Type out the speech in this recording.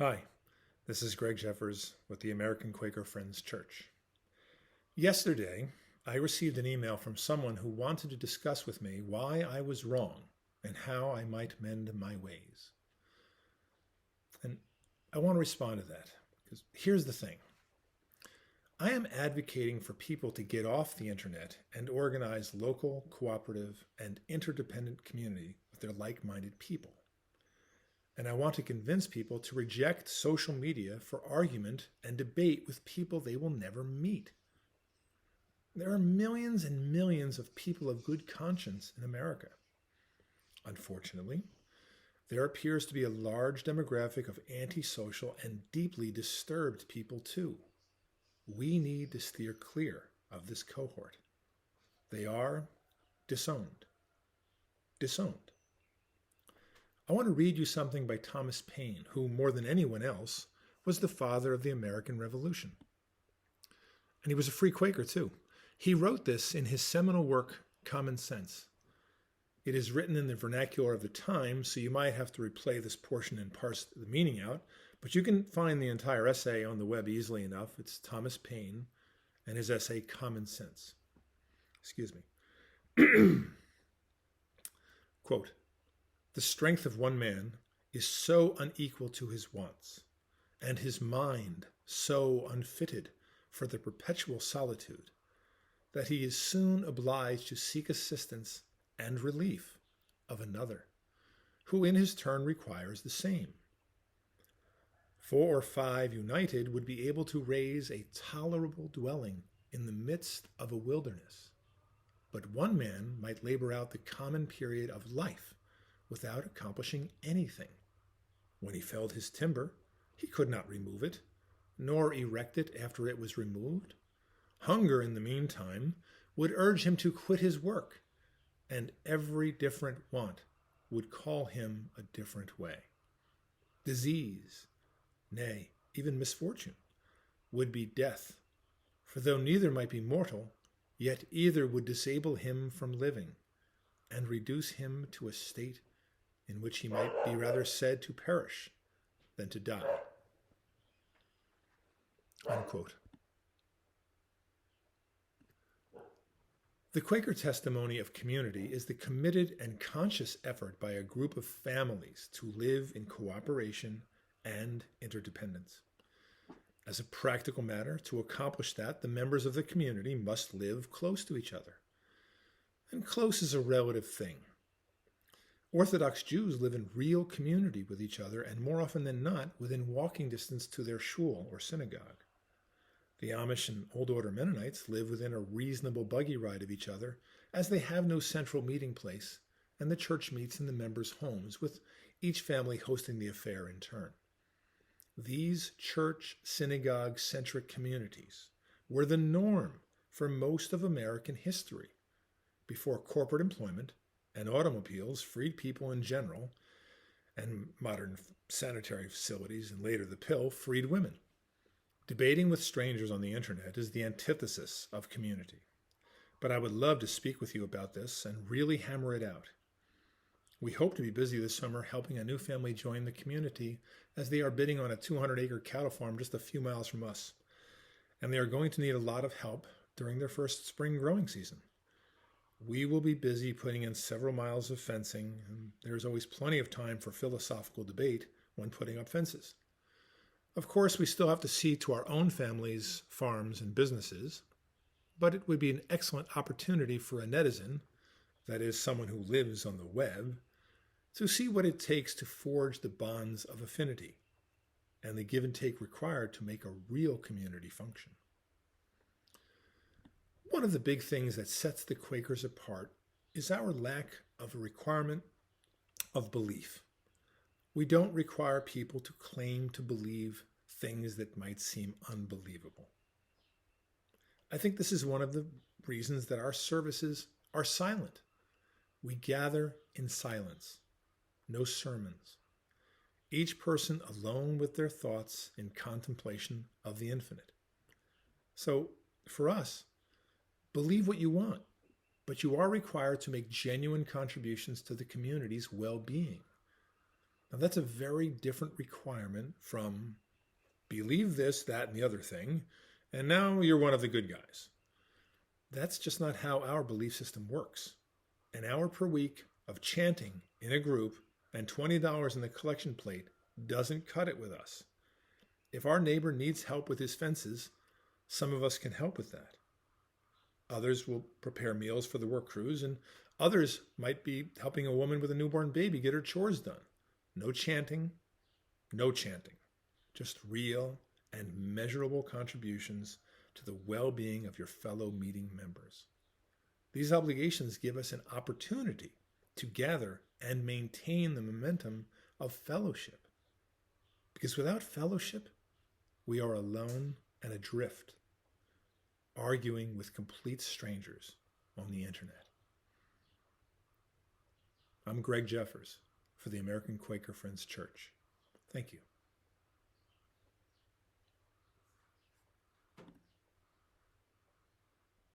Hi, this is Greg Jeffers with the American Quaker Friends Church. Yesterday, I received an email from someone who wanted to discuss with me why I was wrong and how I might mend my ways. And I want to respond to that because here's the thing. I am advocating for people to get off the internet and organize local, cooperative, and interdependent community with their like-minded people. And I want to convince people to reject social media for argument and debate with people they will never meet. There are millions and millions of people of good conscience in America. Unfortunately, there appears to be a large demographic of antisocial and deeply disturbed people too. We need to steer clear of this cohort. They are disowned. Disowned. I want to read you something by Thomas Paine, who, more than anyone else, was the father of the American Revolution. And he was a free Quaker, too. He wrote this in his seminal work, Common Sense. It is written in the vernacular of the time, so you might have to replay this portion and parse the meaning out, but you can find the entire essay on the web easily enough. It's Thomas Paine and his essay, Common Sense. Excuse me. Quote, "The strength of one man is so unequal to his wants, and his mind so unfitted for the perpetual solitude, that he is soon obliged to seek assistance and relief of another, who in his turn requires the same. 4 or 5 united would be able to raise a tolerable dwelling in the midst of a wilderness, but one man might labor out the common period of life without accomplishing anything. When he felled his timber, he could not remove it, nor erect it after it was removed. Hunger, in the meantime, would urge him to quit his work, and every different want would call him a different way. Disease, nay, even misfortune, would be death, for though neither might be mortal, yet either would disable him from living, and reduce him to a state in which he might be rather said to perish than to die." Unquote. The Quaker testimony of community is the committed and conscious effort by a group of families to live in cooperation and interdependence. As a practical matter, to accomplish that, the members of the community must live close to each other. And close is a relative thing. Orthodox Jews live in real community with each other, and more often than not, within walking distance to their shul or synagogue. The Amish and Old Order Mennonites live within a reasonable buggy ride of each other, as they have no central meeting place, and the church meets in the members' homes, with each family hosting the affair in turn. These church, synagogue-centric communities were the norm for most of American history, before corporate employment and automobiles freed people in general, and modern sanitary facilities, and later the pill, freed women. Debating with strangers on the internet is the antithesis of community. But I would love to speak with you about this and really hammer it out. We hope to be busy this summer helping a new family join the community, as they are bidding on a 200-acre cattle farm just a few miles from us. And they are going to need a lot of help during their first spring growing season. We will be busy putting in several miles of fencing, and there's always plenty of time for philosophical debate when putting up fences. Of course, we still have to see to our own families, farms, and businesses, but it would be an excellent opportunity for a netizen, that is, someone who lives on the web, to see what it takes to forge the bonds of affinity and the give and take required to make a real community function. One of the big things that sets the Quakers apart is our lack of a requirement of belief. We don't require people to claim to believe things that might seem unbelievable. I think this is one of the reasons that our services are silent. We gather in silence, no sermons. Each person alone with their thoughts in contemplation of the infinite. So, for us, believe what you want, but you are required to make genuine contributions to the community's well-being. Now, that's a very different requirement from believe this, that, and the other thing, and now you're one of the good guys. That's just not how our belief system works. An hour per week of chanting in a group and $20 in the collection plate doesn't cut it with us. If our neighbor needs help with his fences, some of us can help with that. Others will prepare meals for the work crews, and others might be helping a woman with a newborn baby get her chores done. No chanting, no chanting. Just real and measurable contributions to the well-being of your fellow meeting members. These obligations give us an opportunity to gather and maintain the momentum of fellowship. Because without fellowship, we are alone and adrift, arguing with complete strangers on the internet. I'm Greg Jeffers for the American Quaker Friends Church. Thank you.